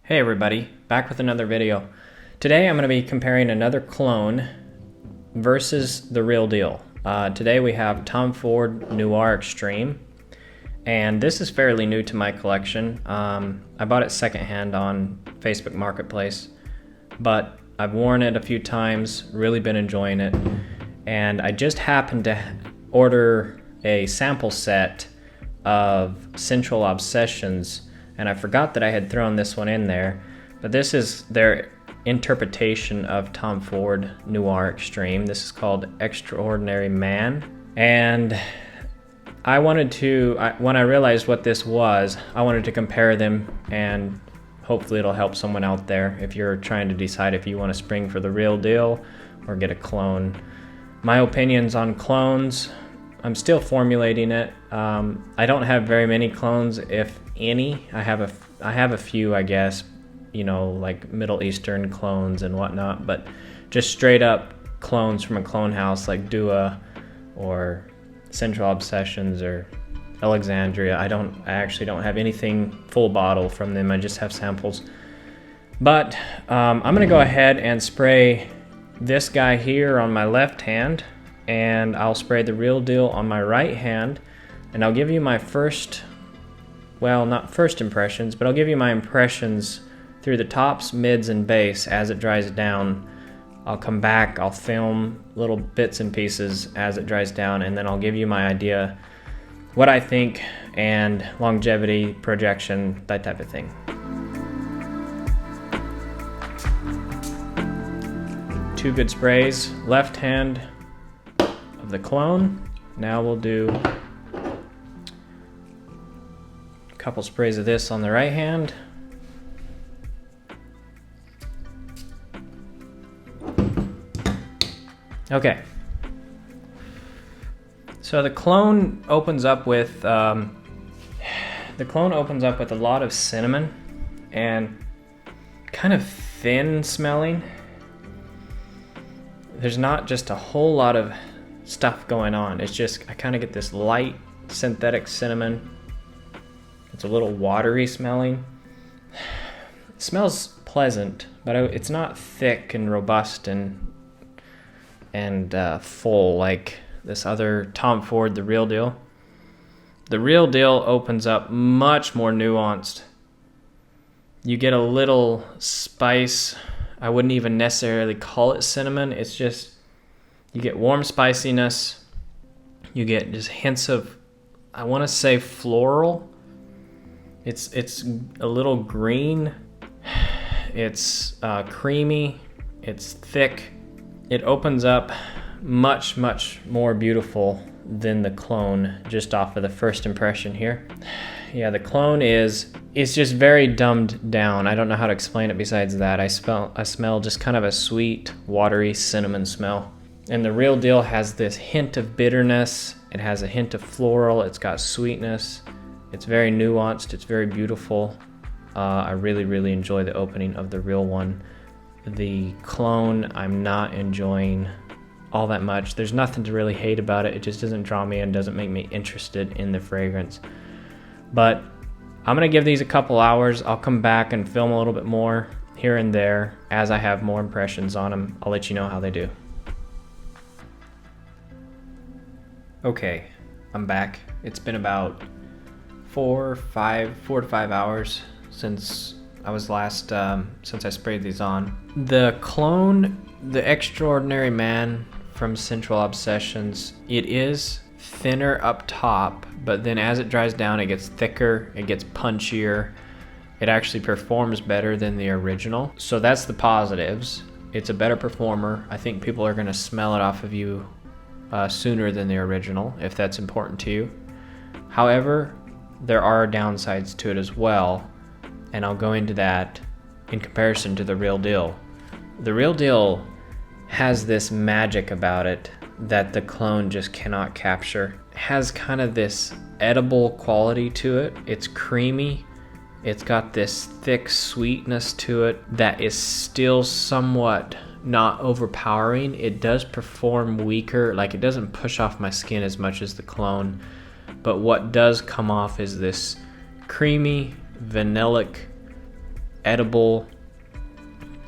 Hey everybody, back with another video. Today I'm going to be comparing another clone versus the real deal. Today we have Tom Ford Noir Extreme, and this is fairly new to my collection. I bought it secondhand on Facebook Marketplace, but I've worn it a few times, really been enjoying it, and I just happened to order a sample set of Scentual Obsessions, and I forgot that I had thrown this one in there, but this is their interpretation of Tom Ford Noir Extreme. This is called Extraordinary Man, and I wanted to, when I realized what this was, I wanted to compare them, and hopefully it'll help someone out there if you're trying to decide if you want to spring for the real deal or get a clone. My opinions on clones, I'm still formulating it. I don't have very many clones, if any. I have a few, I guess, you know, like Middle Eastern clones and whatnot, but just straight up clones from a clone house like Dua or Scentual Obsessions or Alexandria. I actually don't have anything full bottle from them. I just have samples. But I'm gonna go ahead and spray this guy here on my left hand, and I'll spray the real deal on my right hand, and I'll give you my first, well, not first impressions, but I'll give you my impressions through the tops, mids, and base as it dries down. I'll come back, I'll film little bits and pieces as it dries down, and then I'll give you my idea, what I think, and longevity, projection, that type of thing. Two good sprays, left hand of the clone. Now we'll do a couple sprays of this on the right hand. Okay, so the clone opens up with a lot of cinnamon and kind of thin smelling. There's not just a whole lot of stuff going on. It's just, I kind of get this light synthetic cinnamon. It's a little watery smelling. It smells pleasant, but it's not thick and robust and full like this other Tom Ford, the real deal. The real deal opens up much more nuanced. You get a little spice. I wouldn't even necessarily call it cinnamon. It's just, you get warm spiciness. You get just hints of, I want to say floral. It's a little green. It's creamy. It's thick. It opens up much, much more beautiful than the clone just off of the first impression here. Yeah, the clone is just very dumbed down. I don't know how to explain it besides that. I smell just kind of a sweet, watery cinnamon smell. And the real deal has this hint of bitterness. It has a hint of floral. It's got sweetness. It's very nuanced. It's very beautiful. I really, really enjoy the opening of the real one. The clone, I'm not enjoying all that much. There's nothing to really hate about it. It just doesn't draw me in, doesn't make me interested in the fragrance. But I'm gonna give these a couple hours. I'll come back and film a little bit more here and there as I have more impressions on them. I'll let you know how they do. Okay, I'm back. It's been about 4 to 5 hours since I was last, since I sprayed these on. The clone, the Extraordinary Man from Scentual Obsessions, it is thinner up top, but then as it dries down, it gets thicker, it gets punchier. It actually performs better than the original. So that's the positives. It's a better performer. I think people are gonna smell it off of you sooner than the original, if that's important to you. However, there are downsides to it as well, and I'll go into that in comparison to the real deal. The real deal has this magic about it that the clone just cannot capture. It has kind of this edible quality to it. It's creamy. It's got this thick sweetness to it that is still somewhat not overpowering. It does perform weaker, like it doesn't push off my skin as much as the clone, but what does come off is this creamy, vanillic edible,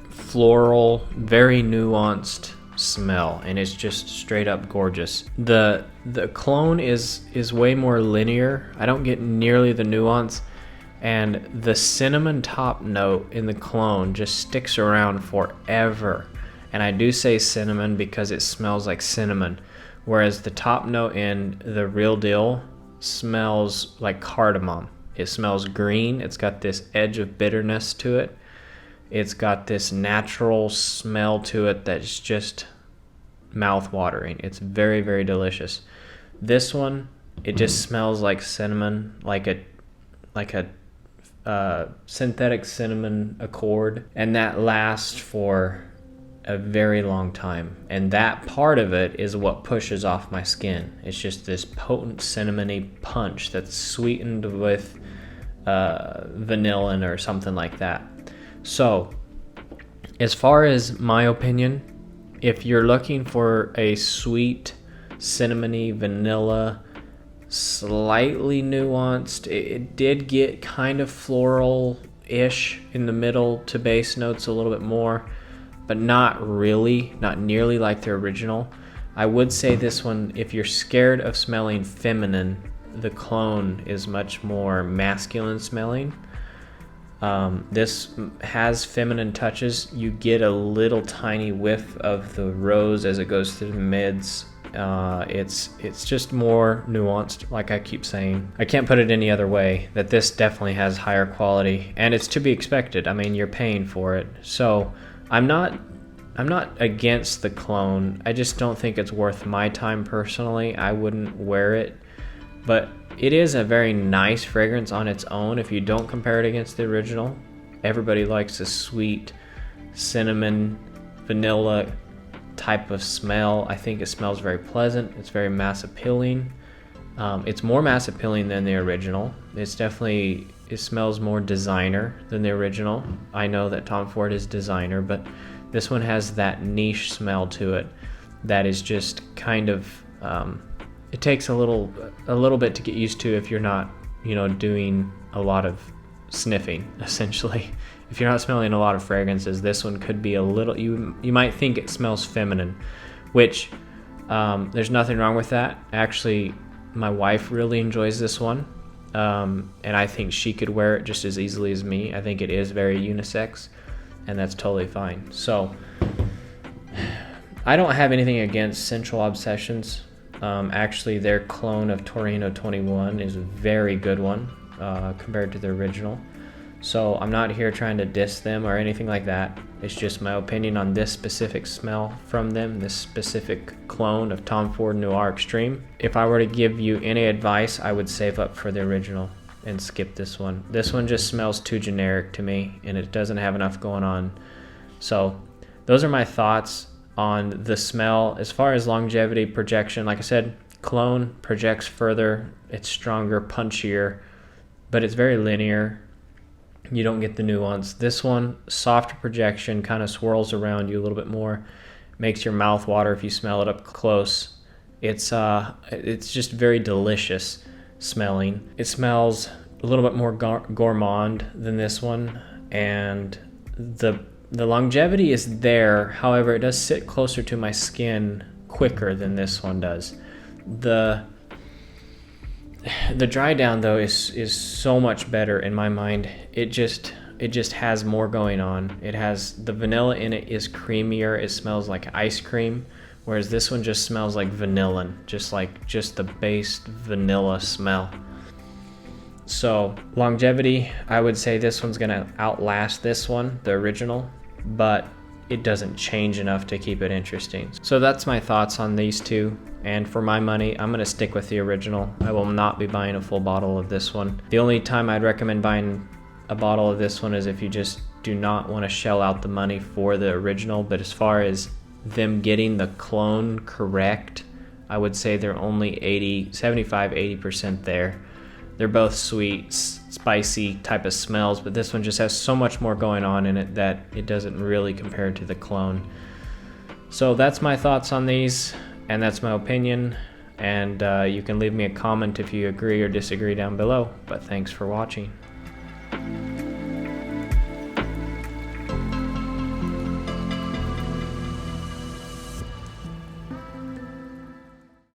floral, very nuanced smell, and it's just straight up gorgeous. The clone is way more linear. I don't get nearly the nuance, and the cinnamon top note in the clone just sticks around forever. And I do say cinnamon because it smells like cinnamon, whereas the top note in the real deal smells like cardamom. It smells green. It's got this edge of bitterness to it. It's got this natural smell to it that's just mouth-watering. It's very, very delicious. This one, it just smells like cinnamon, like a synthetic cinnamon accord, and that lasts for a very long time. And that part of it is what pushes off my skin. It's just this potent cinnamony punch that's sweetened with vanillin or something like that. So, as far as my opinion, if you're looking for a sweet, cinnamony, vanilla, slightly nuanced, it did get kind of floral-ish in the middle to base notes a little bit more, but not really, not nearly like the original. I would say this one, if you're scared of smelling feminine, the clone is much more masculine smelling. This has feminine touches. You get a little tiny whiff of the rose as it goes through the mids. It's just more nuanced, like I keep saying. I can't put it any other way, that this definitely has higher quality, and it's to be expected. I mean, you're paying for it. So I'm not against the clone. I just don't think it's worth my time personally. I wouldn't wear it, but it is a very nice fragrance on its own if you don't compare it against the original. Everybody likes a sweet cinnamon, vanilla type of smell. I think it smells very pleasant. It's very mass appealing. It's more mass appealing than the original. It smells more designer than the original. I know that Tom Ford is designer, but this one has that niche smell to it that is just kind of it takes a little bit to get used to if you're not, doing a lot of sniffing, essentially. If you're not smelling a lot of fragrances, this one could be a little, you might think it smells feminine, which there's nothing wrong with that. Actually, my wife really enjoys this one, and I think she could wear it just as easily as me. I think it is very unisex, and that's totally fine. So I don't have anything against Scentual Obsessions. Actually, their clone of Torino 21 is a very good one compared to the original. So I'm not here trying to diss them or anything like that. It's just my opinion on this specific smell from them, this specific clone of Tom Ford Noir Extreme. If I were to give you any advice, I would save up for the original and skip this one. This one just smells too generic to me, and it doesn't have enough going on. So those are my thoughts on the smell. As far as longevity, projection, like I said, clone projects further, it's stronger, punchier, but it's very linear. You don't get the nuance. This one, softer projection, kind of swirls around you a little bit more, makes your mouth water if you smell it up close. It's just very delicious smelling. It smells a little bit more gourmand than this one, and the longevity is there. However, it does sit closer to my skin quicker than this one does. The dry down though is so much better in my mind. It just has more going on. It has the vanilla in it is creamier. It smells like ice cream, whereas this one just smells like vanillin, just the base vanilla smell. So longevity, I would say this one's gonna outlast this one, the original, but it doesn't change enough to keep it interesting. So that's my thoughts on these two. And for my money, I'm gonna stick with the original. I will not be buying a full bottle of this one. The only time I'd recommend buying a bottle of this one is if you just do not want to shell out the money for the original. But as far as them getting the clone correct, I would say they're only 75-80% there. They're both sweet, spicy type of smells, but this one just has so much more going on in it that it doesn't really compare to the clone. So that's my thoughts on these, and that's my opinion. And you can leave me a comment if you agree or disagree down below. But thanks for watching.